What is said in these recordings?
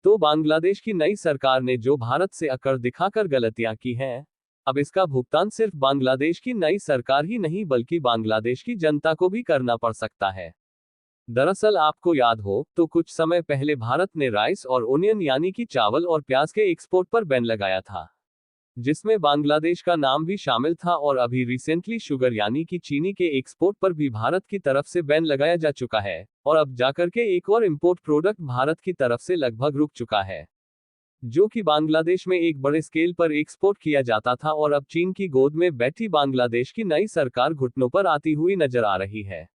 तो बांग्लादेश की नई सरकार ने जो भारत से अकड़ दिखाकर गलतियां की हैं, अब इसका भुगतान सिर्फ बांग्लादेश की नई सरकार ही नहीं बल्कि बांग्लादेश की जनता को भी करना पड़ सकता है। दरअसल आपको याद हो तो कुछ समय पहले भारत ने राइस और ओनियन यानी कि चावल और प्याज के एक्सपोर्ट पर बैन लगाया था, जिसमें बांग्लादेश का नाम भी शामिल था। और अभी रिसेंटली शुगर यानी कि चीनी के एक्सपोर्ट पर भी भारत की तरफ से बैन लगाया जा चुका है, और अब जाकर के एक और इंपोर्ट प्रोडक्ट भारत की तरफ से लगभग रुक चुका है, जो कि बांग्लादेश में एक बड़े स्केल पर एक्सपोर्ट किया जाता था। और अब चीन की गोद में बैठी बांग्लादेश की नई सरकार घुटनों पर आती हुई नजर आ रही है।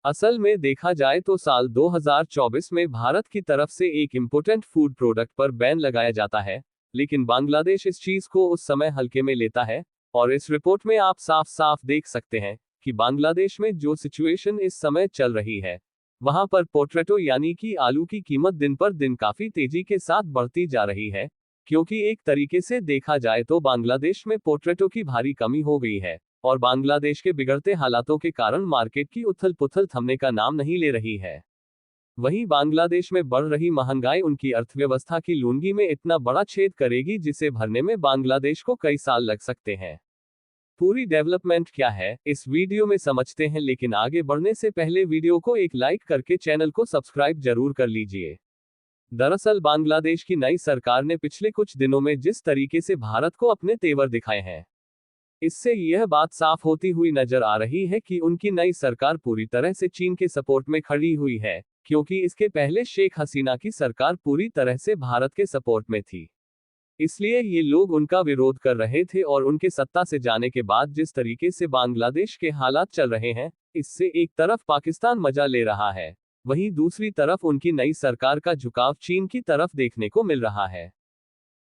असल में देखा जाए तो साल 2024 में भारत की तरफ से एक इम्पोर्टेंट फूड प्रोडक्ट पर बैन लगाया जाता है, लेकिन बांग्लादेश इस चीज को उस समय हल्के में लेता है। और इस रिपोर्ट में आप साफ साफ देख सकते हैं कि बांग्लादेश में जो सिचुएशन इस समय चल रही है, वहां पर पोटैटो यानी कि आलू की कीमत दिन पर दिन काफी तेजी के साथ बढ़ती जा रही है, क्योंकि एक तरीके से देखा जाए तो बांग्लादेश में पोटैटो की भारी कमी हो गई है, और बांग्लादेश के बिगड़ते हालातों के कारण मार्केट की उथल पुथल थमने का नाम नहीं ले रही है। वहीं बांग्लादेश में बढ़ रही महंगाई उनकी अर्थव्यवस्था की लूंगी में इतना बड़ा छेद करेगी जिसे भरने में बांग्लादेश को कई साल लग सकते हैं। पूरी डेवलपमेंट क्या है इस वीडियो में समझते हैं, लेकिन आगे बढ़ने से पहले वीडियो को एक लाइक करके चैनल को सब्सक्राइब जरूर कर लीजिए। दरअसल बांग्लादेश की नई सरकार ने पिछले कुछ दिनों में जिस तरीके से भारत को अपने तेवर दिखाए हैं, इससे यह बात साफ होती हुई नजर आ रही है कि उनकी नई सरकार पूरी तरह से चीन के सपोर्ट में खड़ी हुई है, क्योंकि इसके पहले शेख हसीना की सरकार पूरी तरह से भारत के सपोर्ट में थी। इसलिए ये लोग उनका विरोध कर रहे थे, और उनके सत्ता से जाने के बाद जिस तरीके से बांग्लादेश के हालात चल रहे हैं, इससे एक तरफ पाकिस्तान मजा ले रहा है, वहीं दूसरी तरफ उनकी नई सरकार का झुकाव चीन की तरफ देखने को मिल रहा है।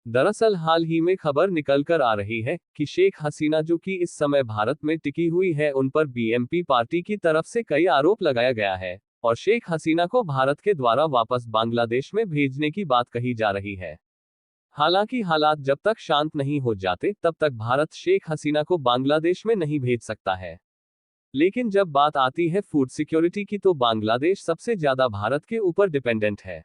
दरअसल हाल ही में खबर निकल कर आ रही है कि शेख हसीना जो कि इस समय भारत में टिकी हुई है, उन पर बीएमपी पार्टी की तरफ से कई आरोप लगाया गया है, और शेख हसीना को भारत के द्वारा वापस बांग्लादेश में भेजने की बात कही जा रही है। हालांकि हालात जब तक शांत नहीं हो जाते तब तक भारत शेख हसीना को बांग्लादेश में नहीं भेज सकता है। लेकिन जब बात आती है फूड सिक्योरिटी की तो बांग्लादेश सबसे ज्यादा भारत के ऊपर डिपेंडेंट है।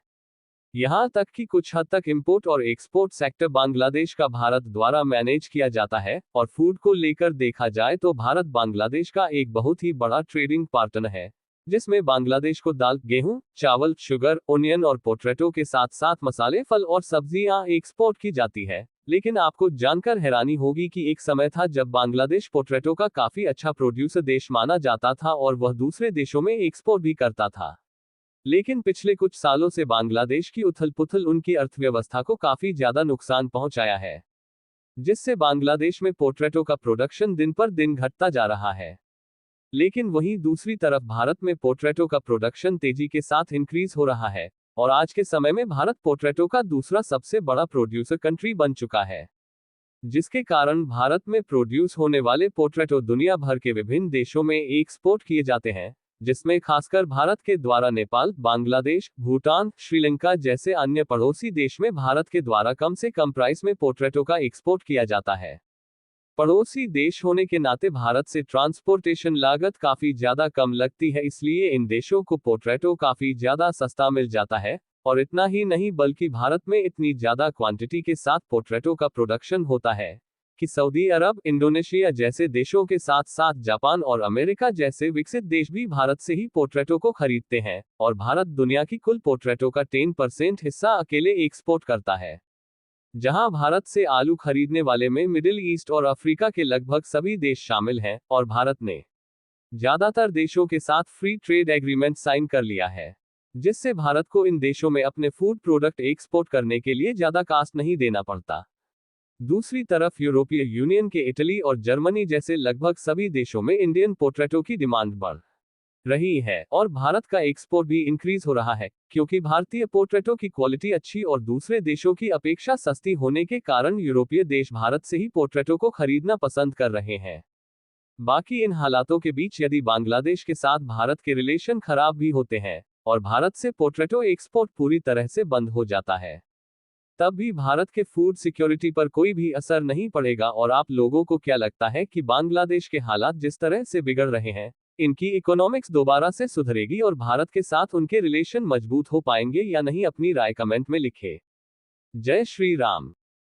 यहां तक कि कुछ हद तक इंपोर्ट और एक्सपोर्ट सेक्टर बांग्लादेश का भारत द्वारा मैनेज किया जाता है, और फूड को लेकर देखा जाए तो भारत बांग्लादेश का एक बहुत ही बड़ा ट्रेडिंग पार्टनर है, जिसमें बांग्लादेश को दाल, गेहूं, चावल, शुगर, ओनियन और पोटैटो के साथ साथ मसाले, फल और सब्जियां एक्सपोर्ट की जाती है। लेकिन आपको जानकर हैरानी होगी कि एक समय था जब बांग्लादेश पोटैटो का काफी अच्छा प्रोड्यूसर देश माना जाता था, और वह दूसरे देशों में एक्सपोर्ट भी करता था। लेकिन पिछले कुछ सालों से बांग्लादेश की उथल पुथल उनकी अर्थव्यवस्था को काफी ज्यादा नुकसान पहुंचाया है, जिससे बांग्लादेश में पोटैटो का प्रोडक्शन दिन पर दिन घटता जा रहा है। लेकिन वहीं दूसरी तरफ भारत में पोटैटो का प्रोडक्शन तेजी के साथ इंक्रीज हो रहा है, और आज के समय में भारत पोटैटो का दूसरा सबसे बड़ा प्रोड्यूसर कंट्री बन चुका है, जिसके कारण भारत में प्रोड्यूस होने वाले पोटैटो दुनिया भर के विभिन्न देशों में एक्सपोर्ट किए जाते हैं, जिसमें खासकर भारत के द्वारा नेपाल, बांग्लादेश, भूटान, श्रीलंका जैसे अन्य पड़ोसी देश में भारत के द्वारा कम से कम प्राइस में पोटैटो का एक्सपोर्ट किया जाता है। पड़ोसी देश होने के नाते भारत से ट्रांसपोर्टेशन लागत काफी ज्यादा कम लगती है, इसलिए इन देशों को पोटैटो काफी ज्यादा सस्ता मिल जाता है। और इतना ही नहीं बल्कि भारत में इतनी ज्यादा क्वांटिटी के साथ पोटैटो का प्रोडक्शन होता है कि सऊदी अरब, इंडोनेशिया जैसे देशों के साथ साथ जापान और अमेरिका जैसे विकसित देश भी भारत से ही पोटैटो को खरीदते हैं, और भारत दुनिया की कुल पोटैटो का 10% हिस्सा अकेले एक्सपोर्ट करता है। जहां भारत से आलू खरीदने वाले में मिडिल ईस्ट और अफ्रीका के लगभग सभी देश शामिल हैं, और भारत ने ज्यादातर देशों के साथ फ्री ट्रेड एग्रीमेंट साइन कर लिया है, जिससे भारत को इन देशों में अपने फूड प्रोडक्ट एक्सपोर्ट करने के लिए ज्यादा कास्ट नहीं देना पड़ता। दूसरी तरफ यूरोपीय यूनियन के इटली और जर्मनी जैसे लगभग सभी देशों में इंडियन पोटैटो की डिमांड बढ़ रही है, और भारत का एक्सपोर्ट भी इंक्रीज हो रहा है, क्योंकि भारतीय पोटैटो की क्वालिटी अच्छी और दूसरे देशों की अपेक्षा सस्ती होने के कारण यूरोपीय देश भारत से ही पोटैटो को खरीदना पसंद कर रहे हैं। बाकी इन हालातों के बीच यदि बांग्लादेश के साथ भारत के रिलेशन खराब भी होते हैं, और भारत से पोटैटो एक्सपोर्ट पूरी तरह से बंद हो जाता है, तब भी भारत के फूड सिक्योरिटी पर कोई भी असर नहीं पड़ेगा। और आप लोगों को क्या लगता है कि बांग्लादेश के हालात जिस तरह से बिगड़ रहे हैं, इनकी इकोनॉमिक्स दोबारा से सुधरेगी और भारत के साथ उनके रिलेशन मजबूत हो पाएंगे या नहीं, अपनी राय कमेंट में लिखें। जय श्री राम।